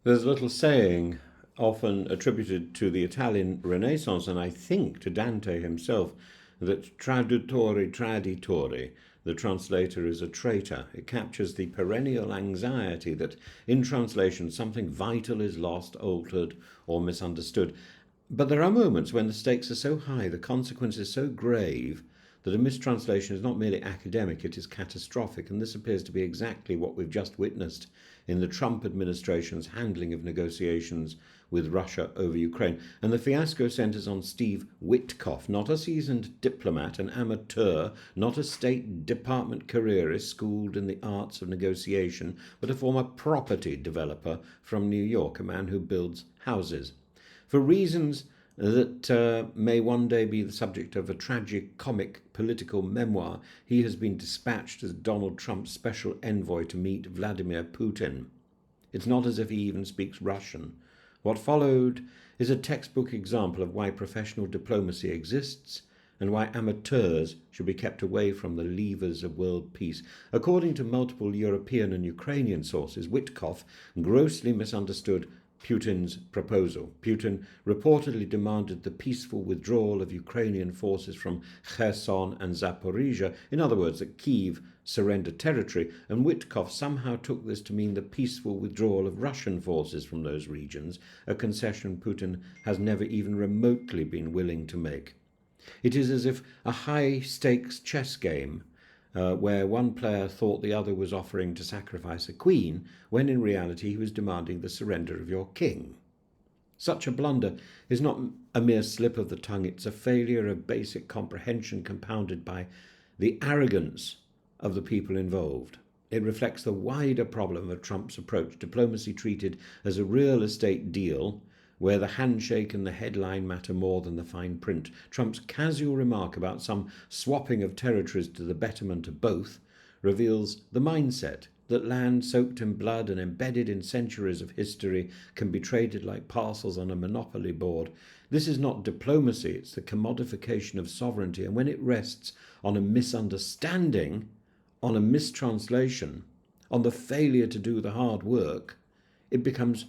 There's a little saying often attributed to the Italian Renaissance, and I think to Dante himself, that traduttore traditore, the translator is a traitor. It captures the perennial anxiety that in translation something vital is lost, altered, or misunderstood. But there are moments when the stakes are so high, the consequences so grave, that a mistranslation is not merely academic, it is catastrophic, and this appears to be exactly what we've just witnessed in the Trump administration's handling of negotiations with Russia over Ukraine. And the fiasco centres on Steve Whitkoff, not a seasoned diplomat, an amateur, not a State Department careerist schooled in the arts of negotiation, but a former property developer from New York, a man who builds houses. For reasons that may one day be the subject of a tragic comic political memoir, he has been dispatched as Donald Trump's special envoy to meet Vladimir Putin. It's not as if he even speaks Russian. What followed is a textbook example of why professional diplomacy exists and why amateurs should be kept away from the levers of world peace. According to multiple European and Ukrainian sources, Whitkoff grossly misunderstood Putin's proposal. Putin reportedly demanded the peaceful withdrawal of Ukrainian forces from Kherson and Zaporizhia, in other words, that Kyiv surrender territory, and Whitkoff somehow took this to mean the peaceful withdrawal of Russian forces from those regions, a concession Putin has never even remotely been willing to make. It is as if a high-stakes chess game where one player thought the other was offering to sacrifice a queen, when in reality he was demanding the surrender of your king. Such a blunder is not a mere slip of the tongue, it's a failure of basic comprehension compounded by the arrogance of the people involved. It reflects the wider problem of Trump's approach, diplomacy treated as a real estate deal where the handshake and the headline matter more than the fine print. Trump's casual remark about some swapping of territories to the betterment of both reveals the mindset that land soaked in blood and embedded in centuries of history can be traded like parcels on a monopoly board. This is not diplomacy, it's the commodification of sovereignty, and when it rests on a misunderstanding, on a mistranslation, on the failure to do the hard work, it becomes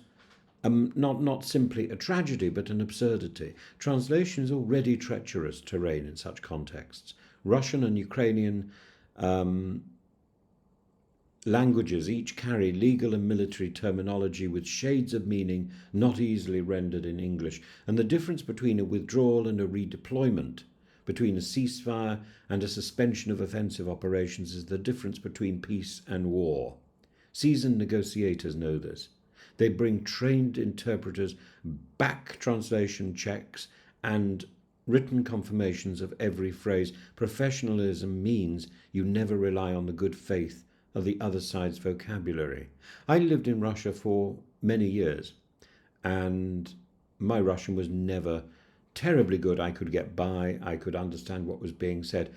not simply a tragedy, but an absurdity. Translation is already treacherous terrain in such contexts. Russian and Ukrainian languages each carry legal and military terminology with shades of meaning not easily rendered in English. And the difference between a withdrawal and a redeployment, between a ceasefire and a suspension of offensive operations, is the difference between peace and war. Seasoned negotiators know this. They bring trained interpreters, back translation checks, and written confirmations of every phrase. Professionalism means you never rely on the good faith of the other side's vocabulary. I lived in Russia for many years, and my Russian was never terribly good. I could get by, I could understand what was being said.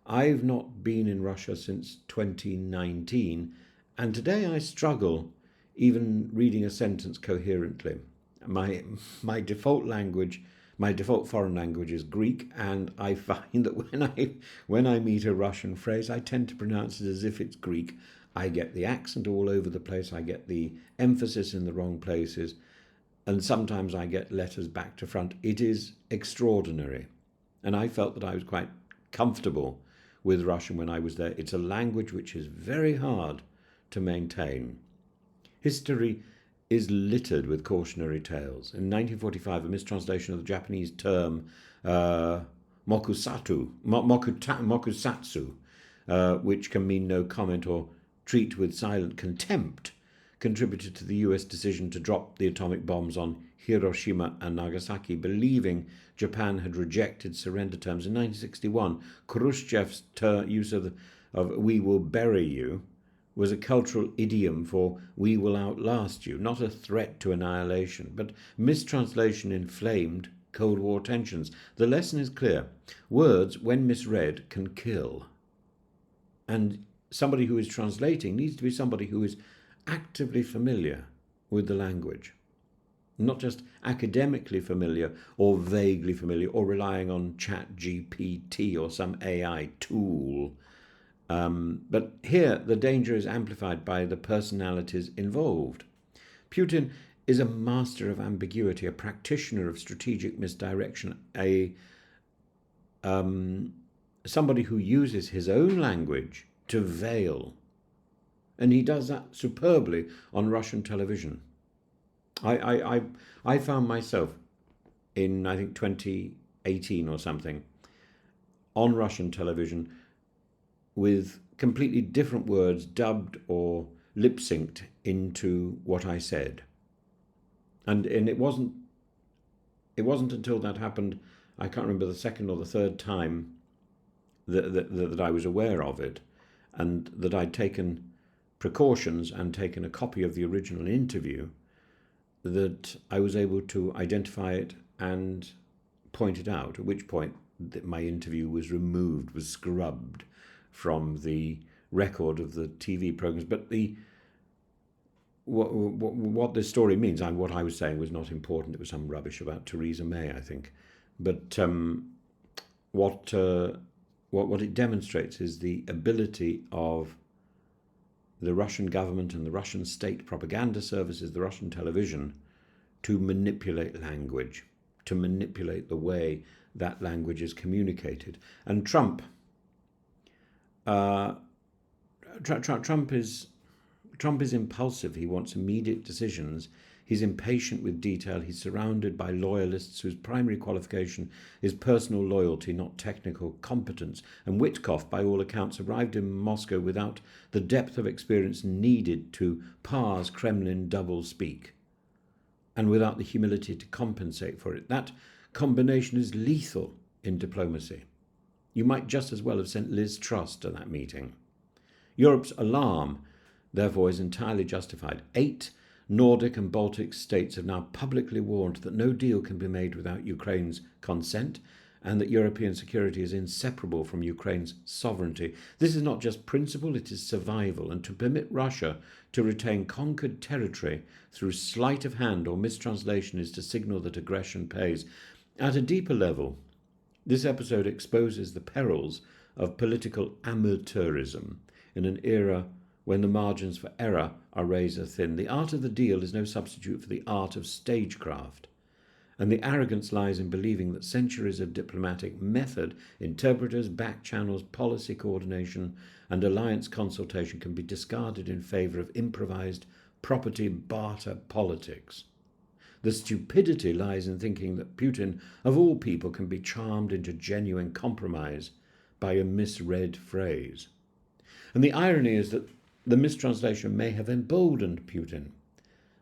I've not been in Russia since 2019, and today I struggle even reading a sentence coherently. My default language, my default foreign language is Greek, and I find that when I meet a Russian phrase, I tend to pronounce it as if it's Greek. I get the accent all over the place, I get the emphasis in the wrong places, and sometimes I get letters back to front. It is extraordinary. And I felt that I was quite comfortable with Russian when I was there. It's a language which is very hard to maintain. History is littered with cautionary tales. In 1945, a mistranslation of the Japanese term mokusatsu, which can mean no comment or treat with silent contempt, contributed to the US decision to drop the atomic bombs on Hiroshima and Nagasaki, believing Japan had rejected surrender terms. In 1961, Khrushchev's use of "we will bury you" was a cultural idiom for "we will outlast you," not a threat to annihilation, but mistranslation inflamed Cold War tensions. The lesson is clear. Words, when misread, can kill. And somebody who is translating needs to be somebody who is actively familiar with the language, not just academically familiar or vaguely familiar or relying on ChatGPT or some AI tool. But here, the danger is amplified by the personalities involved. Putin is a master of ambiguity, a practitioner of strategic misdirection, somebody who uses his own language to veil. And he does that superbly on Russian television. I found myself in, I think, 2018 or something, on Russian television with completely different words dubbed or lip-synced into what I said. And it wasn't until that happened, I can't remember the second or the third time that I was aware of it, and that I'd taken precautions and taken a copy of the original interview, that I was able to identify it and point it out, at which point that my interview was removed, was scrubbed from the record of the TV programs. But what this story means, and what I was saying was not important. It was some rubbish about Theresa May, I think. But what it demonstrates is the ability of the Russian government and the Russian state propaganda services, the Russian television, to manipulate language, to manipulate the way that language is communicated. And Trump is impulsive. He wants immediate decisions. He's impatient with detail. He's surrounded by loyalists whose primary qualification is personal loyalty, not technical competence. And Whitkoff, by all accounts, arrived in Moscow without the depth of experience needed to parse Kremlin double-speak, and without the humility to compensate for it. That combination is lethal in diplomacy. You might just as well have sent Liz Truss to that meeting. Europe's alarm, therefore, is entirely justified. 8 Nordic and Baltic states have now publicly warned that no deal can be made without Ukraine's consent, and that European security is inseparable from Ukraine's sovereignty. This is not just principle, it is survival. And to permit Russia to retain conquered territory through sleight of hand or mistranslation is to signal that aggression pays. At a deeper level, this episode exposes the perils of political amateurism in an era when the margins for error are razor thin. The art of the deal is no substitute for the art of stagecraft. And the arrogance lies in believing that centuries of diplomatic method, interpreters, back channels, policy coordination, and alliance consultation can be discarded in favour of improvised property barter politics. The stupidity lies in thinking that Putin, of all people, can be charmed into genuine compromise by a misread phrase. And the irony is that the mistranslation may have emboldened Putin.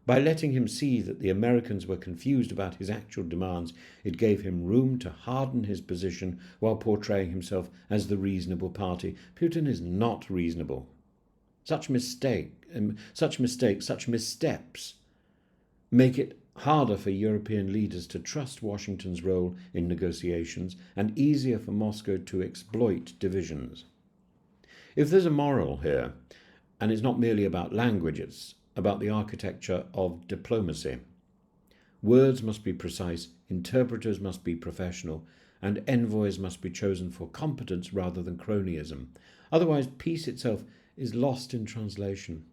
By letting him see that the Americans were confused about his actual demands, it gave him room to harden his position while portraying himself as the reasonable party. Putin is not reasonable. Such missteps make it harder for European leaders to trust Washington's role in negotiations and easier for Moscow to exploit divisions. If there's a moral here, and it's not merely about language, it's about the architecture of diplomacy. Words must be precise, interpreters must be professional, and envoys must be chosen for competence rather than cronyism. Otherwise, peace itself is lost in translation.